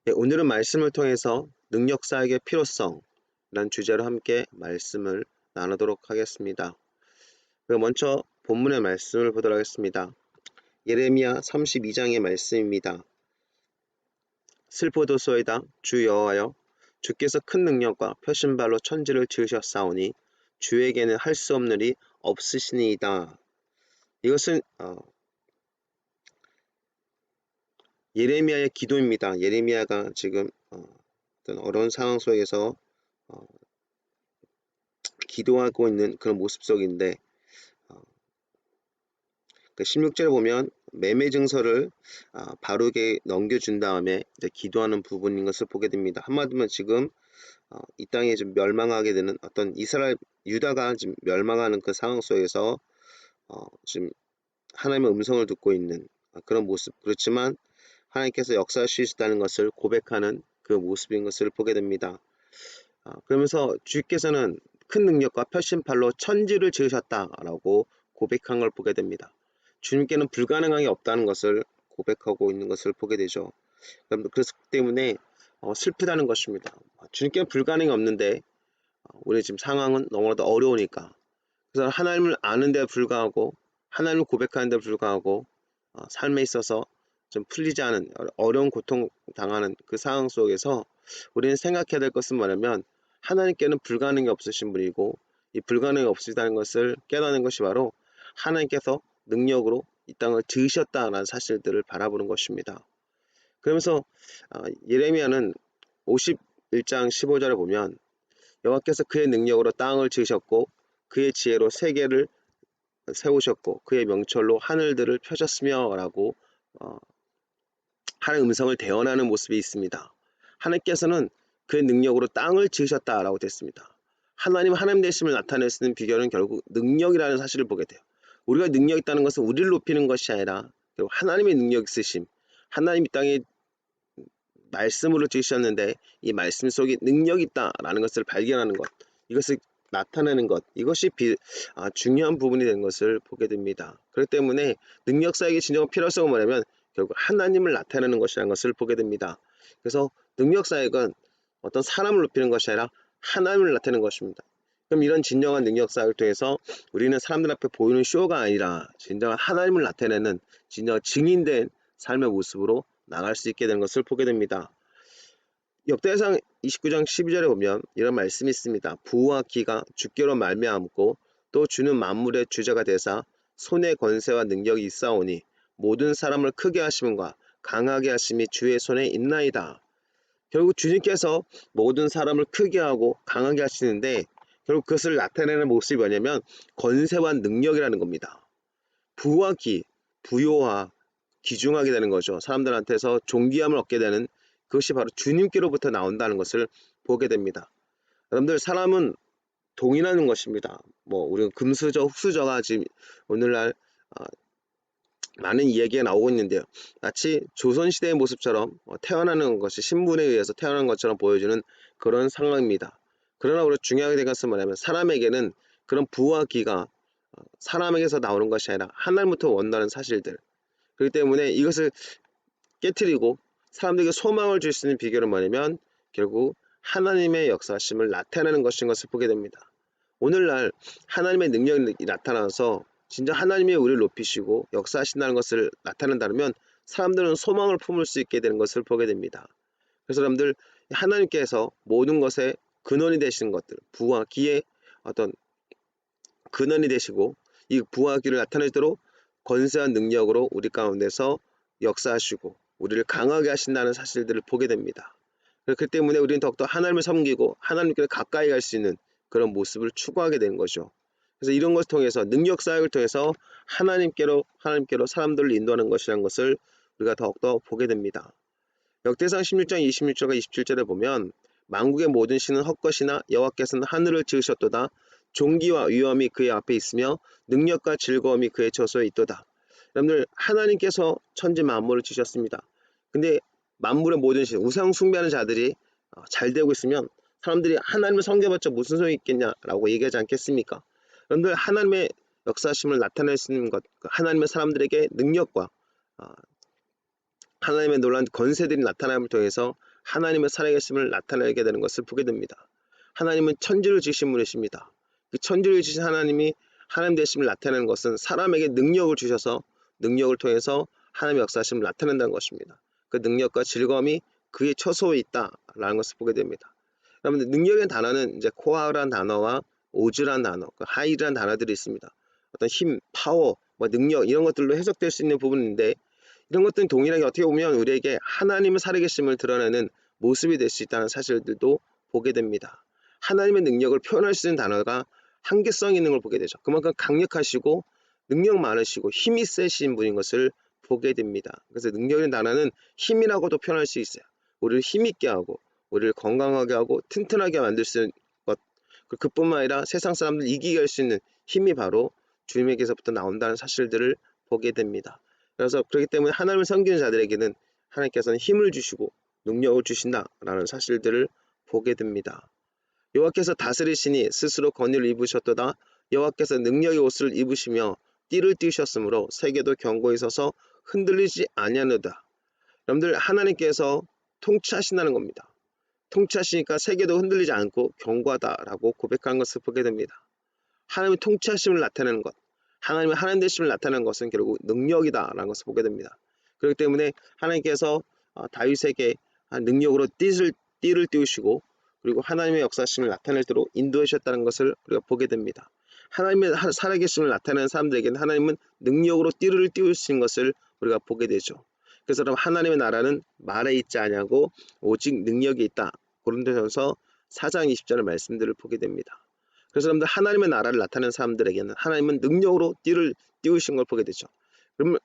네, 오늘은 말씀을 통해서 능력사역의 필요성이라는 주제로 함께 말씀을 나누도록 하겠습니다. 그럼 먼저 본문의 말씀을 보도록 하겠습니다. 예레미야 32장의 말씀입니다. 슬프도소이다 주 여호와여, 주께서 큰 능력과 표신발로 천지를 지으셨사오니 주에게는 할 수 없는 일이 없으시니이다. 이것은 예레미야의 기도입니다. 예레미야가 지금 어떤 어려운 상황 속에서 어, 기도하고 있는 그런 모습 속인데, 그 16절에 보면 매매 증서를 바르게 넘겨준 다음에 이제 기도하는 부분인 것을 보게 됩니다. 한마디면 지금 이 땅에 좀 멸망하게 되는 어떤 이스라엘 유다가 지금 멸망하는 그 상황 속에서 지금 하나님의 음성을 듣고 있는 그런 모습, 그렇지만 하나님께서 역사하시다는 것을 고백하는 그 모습인 것을 보게 됩니다. 그러면서 주께서는 큰 능력과 표신팔로 천지를 지으셨다라고 고백한 걸 보게 됩니다. 주님께는 불가능한 게 없다는 것을 고백하고 있는 것을 보게 되죠. 그렇기 때문에 슬프다는 것입니다. 주님께는 불가능이 없는데 우리 지금 상황은 너무나도 어려우니까, 그래서 하나님을 아는데 불구하고, 하나님을 고백하는데 불구하고 삶에 있어서 좀 풀리지 않은 어려운 고통 당하는 그 상황 속에서 우리는 생각해야 될 것은 뭐냐면, 하나님께는 불가능이 없으신 분이고, 이 불가능이 없으시다는 것을 깨닫는 것이 바로 하나님께서 능력으로 이 땅을 지으셨다는 사실들을 바라보는 것입니다. 그러면서 예레미야는 51장 15절에 보면 여호와께서 그의 능력으로 땅을 지으셨고 그의 지혜로 세계를 세우셨고 그의 명철로 하늘들을 펴셨으며 라고 하나님의 음성을 대언하는 모습이 있습니다. 하나님께서는 그의 능력으로 땅을 지으셨다라고 됐습니다. 하나님 되심을 나타낼 수 있는 비결은 결국 능력이라는 사실을 보게 돼요. 우리가 능력 있다는 것은 우리를 높이는 것이 아니라 결국 하나님의 능력 있으심, 하나님 이 땅에 말씀으로 지으셨는데 이 말씀 속에 능력이 있다라는 것을 발견하는 것, 이것을 나타내는 것, 이것이 중요한 부분이 된 것을 보게 됩니다. 그렇기 때문에 능력 사역의 진정한 필요성은 뭐냐면 결국 하나님을 나타내는 것이라는 것을 보게 됩니다. 그래서 능력 사역은 어떤 사람을 높이는 것이 아니라 하나님을 나타내는 것입니다. 그럼 이런 진정한 능력 사역을 통해서 우리는 사람들 앞에 보이는 쇼가 아니라 진정한 하나님을 나타내는 진정한 증인된 삶의 모습으로 나갈 수 있게 되는 것을 보게 됩니다. 역대상 29장 12절에 보면 이런 말씀이 있습니다. 부와 기가 주께로 말미암고 또 주는 만물의 주자가 되사 손의 권세와 능력이 있사오니 모든 사람을 크게 하심과 강하게 하심이 주의 손에 있나이다. 결국 주님께서 모든 사람을 크게 하고 강하게 하시는데 결국 그것을 나타내는 모습이 뭐냐면 권세와 능력이라는 겁니다. 부와 기, 부요와 귀중하게 되는 거죠. 사람들한테서 존귀함을 얻게 되는 그것이 바로 주님께로부터 나온다는 것을 보게 됩니다. 여러분들, 사람은 동일하는 것입니다. 우리가 금수저, 흙수저가 지금 오늘날 많은 이야기가 나오고 있는데요. 마치 조선시대의 모습처럼 태어나는 것이 신분에 의해서 태어난 것처럼 보여주는 그런 상황입니다. 그러나 우리가 중요하게 된 것은 뭐냐면 사람에게는 그런 부와 기가 사람에게서 나오는 것이 아니라 하나님부터 온다는 사실들, 그렇기 때문에 이것을 깨트리고 사람들에게 소망을 줄 수 있는 비결은 뭐냐면 결국 하나님의 역사심을 나타내는 것인 것을 보게 됩니다. 오늘날 하나님의 능력이 나타나서 진짜 하나님이 우리를 높이시고 역사하신다는 것을 나타낸다면 사람들은 소망을 품을 수 있게 되는 것을 보게 됩니다. 그래서 여러분들, 하나님께서 모든 것의 근원이 되시는 것들, 부와 기의 어떤 근원이 되시고 이 부와 기를 나타내도록 권세와 능력으로 우리 가운데서 역사하시고 우리를 강하게 하신다는 사실들을 보게 됩니다. 그렇기 때문에 우리는 더욱더 하나님을 섬기고 하나님께 가까이 갈 수 있는 그런 모습을 추구하게 되는 거죠. 그래서 이런 것을 통해서 능력 사역을 통해서 하나님께로 사람들을 인도하는 것이라는 것을 우리가 더욱더 보게 됩니다. 역대상 16장 26절과 27절에 보면 만국의 모든 신은 헛것이나 여호와께서는 하늘을 지으셨도다. 존귀와 위엄이 그의 앞에 있으며 능력과 즐거움이 그의 저소에 있도다. 여러분들, 하나님께서 천지 만물을 지으셨습니다. 근데 만물의 모든 신, 우상 숭배하는 자들이 잘 되고 있으면 사람들이 하나님을 섬겨봤자 무슨 소용이 있겠냐라고 얘기하지 않겠습니까? 여러분들, 하나님의 역사심을 나타낼 수 있는 것, 하나님의 사람들에게 능력과 하나님의 놀라운 권세들이 나타남을 통해서 하나님의 살아계심을 나타내게 되는 것을 보게 됩니다. 하나님은 천지를 지으신 분이십니다. 그 천지를 지으신 하나님이 하나님 되심을 나타내는 것은 사람에게 능력을 주셔서 능력을 통해서 하나님의 역사심을 나타낸다는 것입니다. 그 능력과 즐거움이 그의 처소에 있다라는 것을 보게 됩니다. 여러분들 능력의 단어는 이제 코어란 단어와 오즈란 단어, 하이란 단어들이 있습니다. 어떤 힘, 파워, 능력 이런 것들로 해석될 수 있는 부분인데 이런 것들은 동일하게 어떻게 보면 우리에게 하나님의 살아계심을 드러내는 모습이 될 수 있다는 사실들도 보게 됩니다. 하나님의 능력을 표현할 수 있는 단어가 한계성이 있는 걸 보게 되죠. 그만큼 강력하시고 능력 많으시고 힘이 세신 분인 것을 보게 됩니다. 그래서 능력이라는 단어는 힘이라고도 표현할 수 있어요. 우리를 힘있게 하고 우리를 건강하게 하고 튼튼하게 만들 수 있는 것, 그뿐만 아니라 세상 사람들 이기게 할 수 있는 힘이 바로 주님에게서부터 나온다는 사실들을 보게 됩니다. 그래서 그렇기 때문에 하나님을 섬기는 자들에게는 하나님께서는 힘을 주시고 능력을 주신다라는 사실들을 보게 됩니다. 여호와께서 다스리시니 스스로 권위를 입으셨도다. 여호와께서 능력의 옷을 입으시며 띠를 띠우셨으므로 세계도 견고히 서서 흔들리지 아니하느다. 여러분들 하나님께서 통치하신다는 겁니다. 통치하시니까 세계도 흔들리지 않고 견고하다라고 고백하는 것을 보게 됩니다. 하나님의 통치하심을 나타내는 것, 하나님의 하나님 되심을 나타내는 것은 결국 능력이다라는 것을 보게 됩니다. 그렇기 때문에 하나님께서 다윗에게 능력으로 띠를 띄우시고 그리고 하나님의 역사심을 나타낼 대로 인도하셨다는 것을 우리가 보게 됩니다. 하나님의 살아계심을 나타내는 사람들에게는 하나님은 능력으로 띠를 띄우신 것을 우리가 보게 되죠. 그래서 여러분 하나님의 나라는 말에 있지 아니하고 오직 능력이 있다. 고린도전서 4장 20절의 말씀들을 보게 됩니다. 그래서 여러분들 하나님의 나라를 나타내는 사람들에게는 하나님은 능력으로 띠를 띄우신 걸 보게 되죠. 그러면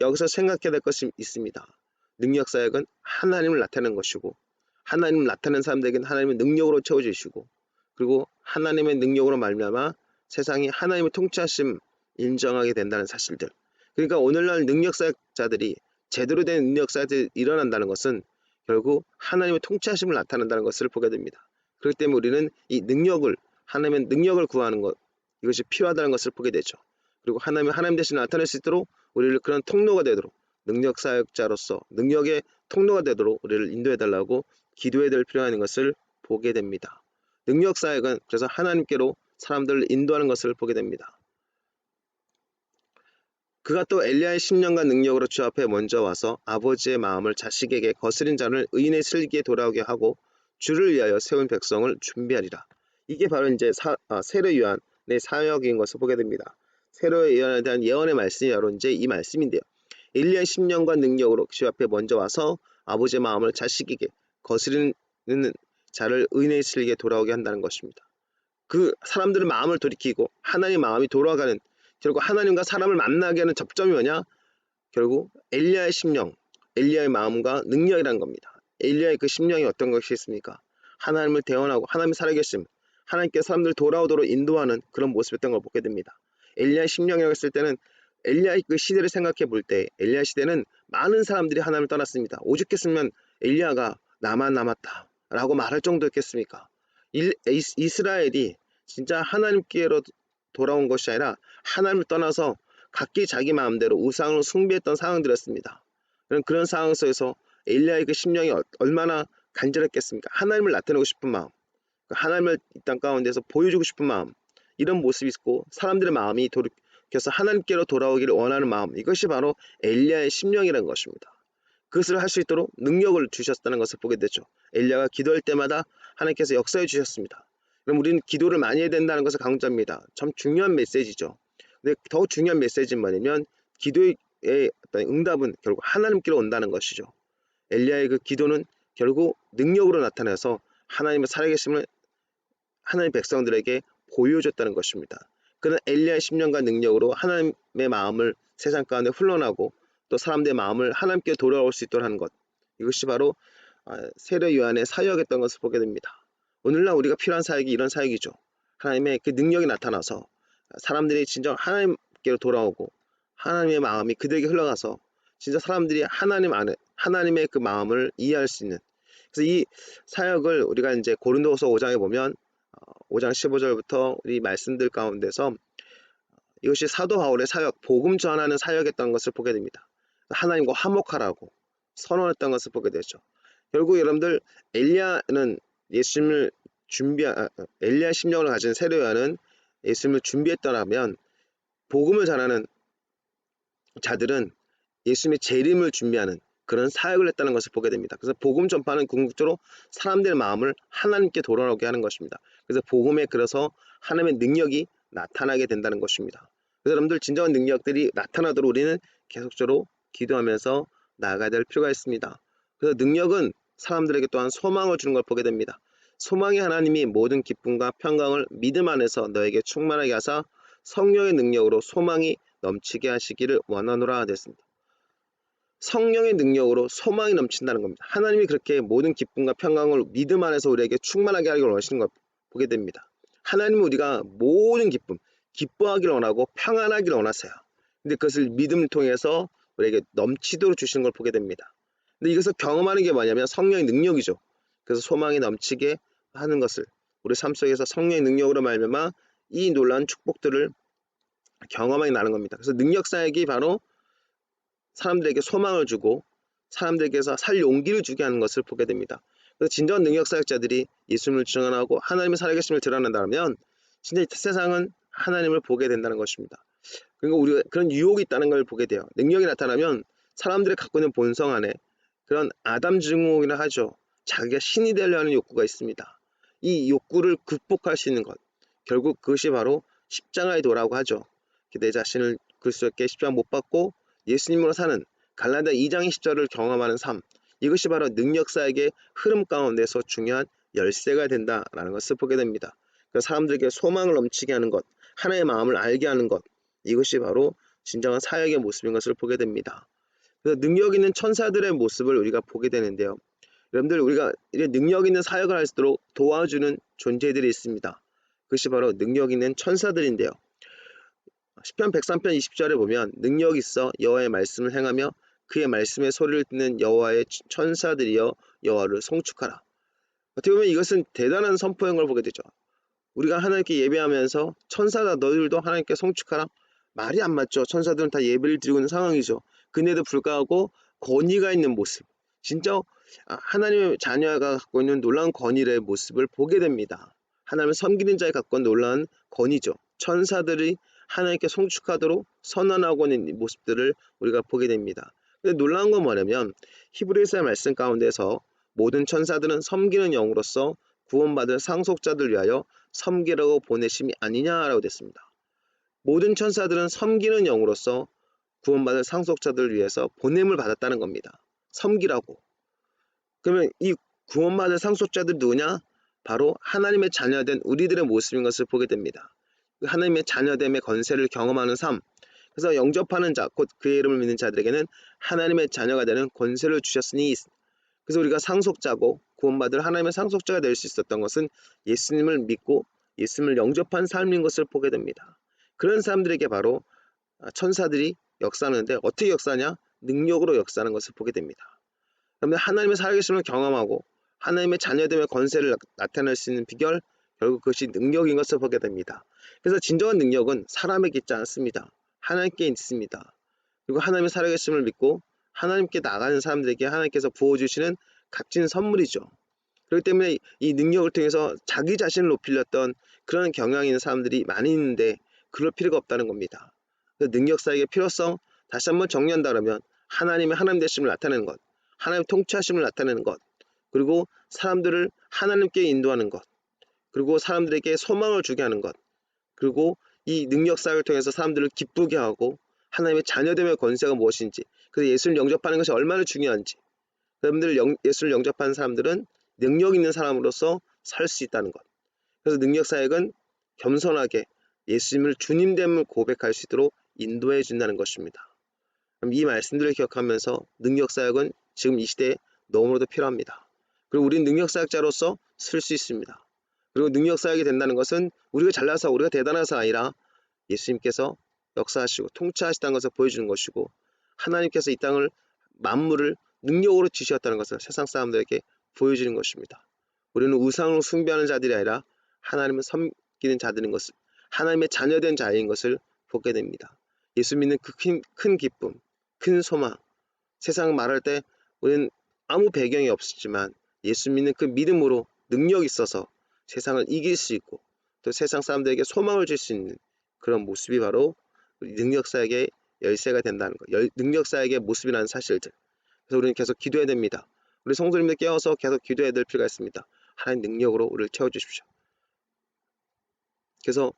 여기서 생각해야 될 것이 있습니다. 능력사역은 하나님을 나타내는 것이고 하나님을 나타내는 사람들에게는 하나님의 능력으로 채워주시고 그리고 하나님의 능력으로 말미암아 세상이 하나님의 통치하심 인정하게 된다는 사실들. 그러니까 오늘날 능력사역자들이 제대로 된 능력사역들이 일어난다는 것은 결국 하나님의 통치하심을 나타낸다는 것을 보게 됩니다. 그렇기 때문에 우리는 이 능력을 하나님의 능력을 구하는 것 이것이 필요하다는 것을 보게 되죠. 그리고 하나님 대신 나타낼 수 있도록 우리를 그런 통로가 되도록 능력사역자로서 능력의 통로가 되도록 우리를 인도해달라고 기도해야 될 필요가 있는 것을 보게 됩니다. 능력사역은 그래서 하나님께로 사람들을 인도하는 것을 보게 됩니다. 그가 또 엘리야의 심령과 능력으로 주 앞에 먼저 와서 아버지의 마음을 자식에게 거스린 자를 의인의 슬기에 돌아오게 하고 주를 위하여 세운 백성을 준비하리라. 이게 바로 이제 세례 요한의 사역인 것을 보게 됩니다. 세례 요한에 대한 예언의 말씀이 바로 이제 이 말씀인데요. 엘리야의 심령과 능력으로 주 앞에 먼저 와서 아버지의 마음을 자식에게 거스리는 자를 의인의 슬기에 돌아오게 한다는 것입니다. 그 사람들의 마음을 돌이키고 하나님의 마음이 돌아가는 결국 하나님과 사람을 만나게 하는 접점이 뭐냐? 결국 엘리야의 심령, 엘리야의 마음과 능력이라는 겁니다. 엘리야의 그 심령이 어떤 것이 있습니까? 하나님을 대언하고 하나님의 살아계심, 하나님께 사람들 돌아오도록 인도하는 그런 모습이었던 걸 보게 됩니다. 엘리야의 심령이라고 했을 때는 엘리야의 그 시대를 생각해 볼 때 엘리야 시대는 많은 사람들이 하나님을 떠났습니다. 오죽했으면 엘리야가 나만 남았다 라고 말할 정도였겠습니까? 이스라엘이 진짜 하나님께로 돌아온 것이 아니라 하나님을 떠나서 각기 자기 마음대로 우상을 숭배했던 상황들이었습니다. 그런 상황 속에서 엘리야의 그 심령이 얼마나 간절했겠습니까? 하나님을 나타내고 싶은 마음, 하나님을 이 땅 가운데서 보여주고 싶은 마음, 이런 모습이 있고 사람들의 마음이 돌이켜서 하나님께로 돌아오기를 원하는 마음, 이것이 바로 엘리야의 심령이라는 것입니다. 그것을 할 수 있도록 능력을 주셨다는 것을 보게 되죠. 엘리야가 기도할 때마다 하나님께서 역사해 주셨습니다. 그럼 우리는 기도를 많이 해야 된다는 것을 강조합니다. 참 중요한 메시지죠. 근데 더 중요한 메시지는 뭐냐면 기도의 어떤 응답은 결국 하나님께로 온다는 것이죠. 엘리야의 그 기도는 결국 능력으로 나타나서 하나님의 살아계심을 하나님의 백성들에게 보여줬다는 것입니다. 그는 엘리야의 심령과 능력으로 하나님의 마음을 세상 가운데 흘러나고 또 사람들의 마음을 하나님께 돌아올 수 있도록 하는 것, 이것이 바로 세례 요한의 사역이었던 것을 보게 됩니다. 오늘날 우리가 필요한 사역이 이런 사역이죠. 하나님의 그 능력이 나타나서 사람들이 진정 하나님께로 돌아오고 하나님의 마음이 그들에게 흘러가서 진짜 사람들이 하나님 안에 하나님의 그 마음을 이해할 수 있는, 그래서 이 사역을 우리가 이제 고린도후서 5장에 보면 5장 15절부터 이 말씀들 가운데서 이것이 사도 바울의 사역, 복음 전하는 사역이었던 것을 보게 됩니다. 하나님과 화목하라고 선언했던 것을 보게 되죠. 결국 여러분들 엘리야는 예수님을 엘리야 심령을 가진 세례요한은 예수님을 준비했더라면 복음을 전하는 자들은 예수님의 재림을 준비하는 그런 사역을 했다는 것을 보게 됩니다. 그래서 복음 전파는 궁극적으로 사람들의 마음을 하나님께 돌아오게 하는 것입니다. 그래서 복음에 그래서 하나님의 능력이 나타나게 된다는 것입니다. 그래서 여러분들 진정한 능력들이 나타나도록 우리는 계속적으로 기도하면서 나아가야 될 필요가 있습니다. 그래서 능력은 사람들에게 또한 소망을 주는 걸 보게 됩니다. 소망의 하나님이 모든 기쁨과 평강을 믿음 안에서 너에게 충만하게 하사 성령의 능력으로 소망이 넘치게 하시기를 원하노라 됐습니다. 성령의 능력으로 소망이 넘친다는 겁니다. 하나님이 그렇게 모든 기쁨과 평강을 믿음 안에서 우리에게 충만하게 하기를 원하시는 걸 보게 됩니다. 하나님은 우리가 모든 기쁨, 기뻐하기를 원하고 평안하기를 원하세요. 근데 그것을 믿음을 통해서 우리에게 넘치도록 주시는 걸 보게 됩니다. 근데 이것을 경험하는 게 뭐냐면 성령의 능력이죠. 그래서 소망이 넘치게 하는 것을 우리 삶 속에서 성령의 능력으로 말미암아 이 놀라운 축복들을 경험하게 나는 겁니다. 그래서 능력 사역이 바로 사람들에게 소망을 주고 사람들에게서 살 용기를 주게 하는 것을 보게 됩니다. 그래서 진정한 능력 사역자들이 예수님을 증언하고 하나님의 살아계심을 드러낸다면 진짜 세상은 하나님을 보게 된다는 것입니다. 그리고 우리가 그런 유혹이 있다는 걸 보게 돼요. 능력이 나타나면 사람들이 갖고 있는 본성 안에 그런 아담 증후이라 하죠. 자기가 신이 되려 하는 욕구가 있습니다. 이 욕구를 극복할 수 있는 것, 결국 그것이 바로 십자가의 도라고 하죠. 내 자신을 그리스도께 십자가 못 박고 예수님으로 사는 갈라디아 2장의 십자를 경험하는 삶, 이것이 바로 능력사역의 흐름 가운데서 중요한 열쇠가 된다라는 것을 보게 됩니다. 그래서 사람들에게 소망을 넘치게 하는 것, 하나의 마음을 알게 하는 것, 이것이 바로 진정한 사역의 모습인 것을 보게 됩니다. 그래서 능력 있는 천사들의 모습을 우리가 보게 되는데요. 여러분들 우리가 능력 있는 사역을 할 수 있도록 도와주는 존재들이 있습니다. 그것이 바로 능력 있는 천사들인데요. 시편 103편 20절에 보면 능력 있어 여호와의 말씀을 행하며 그의 말씀의 소리를 듣는 여호와의 천사들이여 여호와를 송축하라. 어떻게 보면 이것은 대단한 선포인 걸 보게 되죠. 우리가 하나님께 예배하면서 천사다 너희들도 하나님께 송축하라. 말이 안 맞죠. 천사들은 다 예배를 드리고 있는 상황이죠. 근데도 불구하고 권위가 있는 모습, 진짜 하나님의 자녀가 갖고 있는 놀라운 권위의 모습을 보게 됩니다. 하나님을 섬기는 자에 갖고 있는 놀라운 권위죠. 천사들이 하나님께 송축하도록 선언하고 있는 모습들을 우리가 보게 됩니다. 근데 놀라운 건 뭐냐면 히브리서의 말씀 가운데서 모든 천사들은 섬기는 영으로서 구원받을 상속자들 위하여 섬기라고 보내심이 아니냐라고 됐습니다. 모든 천사들은 섬기는 영으로서 구원받을 상속자들을 위해서 보냄을 받았다는 겁니다. 섬기라고. 그러면 이 구원받을 상속자들이 누구냐? 바로 하나님의 자녀된 우리들의 모습인 것을 보게 됩니다. 하나님의 자녀됨의 건세를 경험하는 삶, 그래서 영접하는 자, 곧 그의 이름을 믿는 자들에게는 하나님의 자녀가 되는 권세를 주셨으니, 그래서 우리가 상속자고 구원받을 하나님의 상속자가 될 수 있었던 것은 예수님을 믿고 예수님을 영접한 삶인 것을 보게 됩니다. 그런 사람들에게 바로 천사들이 역사하는데 어떻게 역사하냐? 능력으로 역사하는 것을 보게 됩니다. 그런데 하나님의 살아계심을 경험하고 하나님의 자녀됨의 권세를 나타낼 수 있는 비결, 결국 그것이 능력인 것을 보게 됩니다. 그래서 진정한 능력은 사람에게 있지 않습니다. 하나님께 있습니다. 그리고 하나님의 살아계심을 믿고 하나님께 나가는 사람들에게 하나님께서 부어주시는 값진 선물이죠. 그렇기 때문에 이 능력을 통해서 자기 자신을 높이렸던 그런 경향이 있는 사람들이 많이 있는데 그럴 필요가 없다는 겁니다. 능력 사역의 필요성 다시 한번 정리한다면 하나님의 하나님 되심을 나타내는 것, 하나님의 통치하심을 나타내는 것, 그리고 사람들을 하나님께 인도하는 것, 그리고 사람들에게 소망을 주게 하는 것, 그리고 이 능력 사역을 통해서 사람들을 기쁘게 하고 하나님의 자녀됨의 권세가 무엇인지, 그래서 예수를 영접하는 것이 얼마나 중요한지, 여러분들 예수를 영접하는 사람들은 능력 있는 사람으로서 살 수 있다는 것. 그래서 능력 사역은 겸손하게 예수님을 주님됨을 고백할 수 있도록 인도해 준다는 것입니다. 그럼 이 말씀들을 기억하면서 능력 사역은 지금 이 시대에 너무나도 필요합니다. 그리고 우리는 능력 사역자로서 쓸 수 있습니다. 그리고 능력 사역이 된다는 것은 우리가 잘나서 우리가 대단해서 아니라 예수님께서 역사하시고 통치하시다는 것을 보여주는 것이고 하나님께서 이 땅을 만물을 능력으로 지으셨다는 것을 세상 사람들에게 보여주는 것입니다. 우리는 우상을 숭배하는 자들이 아니라 하나님을 섬기는 자들인 것을, 하나님의 자녀된 자인 것을 보게 됩니다. 예수 믿는 그 큰 기쁨, 큰 소망, 세상 말할 때 우리는 아무 배경이 없었지만 예수 믿는 그 믿음으로 능력이 있어서 세상을 이길 수 있고 또 세상 사람들에게 소망을 줄 수 있는 그런 모습이 바로 우리 능력사역의 열쇠가 된다는 거, 능력사역의 모습이라는 사실들. 그래서 우리는 계속 기도해야 됩니다. 우리 성도님들 깨워서 계속 기도해야 될 필요가 있습니다. 하나님 능력으로 우리를 채워주십시오. 그래서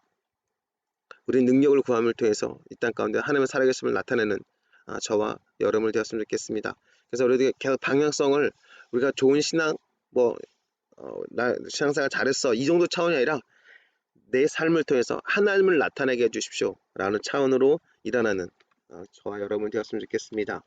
우리 능력을 구함을 통해서 이 땅 가운데 하나님의 살아계심을 나타내는 저와 여러분을 되었으면 좋겠습니다. 그래서 우리가 계속 방향성을 우리가 좋은 신앙, 나 신앙생활 잘했어 이 정도 차원이 아니라 내 삶을 통해서 하나님을 나타내게 해주십시오 라는 차원으로 일어나는 저와 여러분 되었으면 좋겠습니다.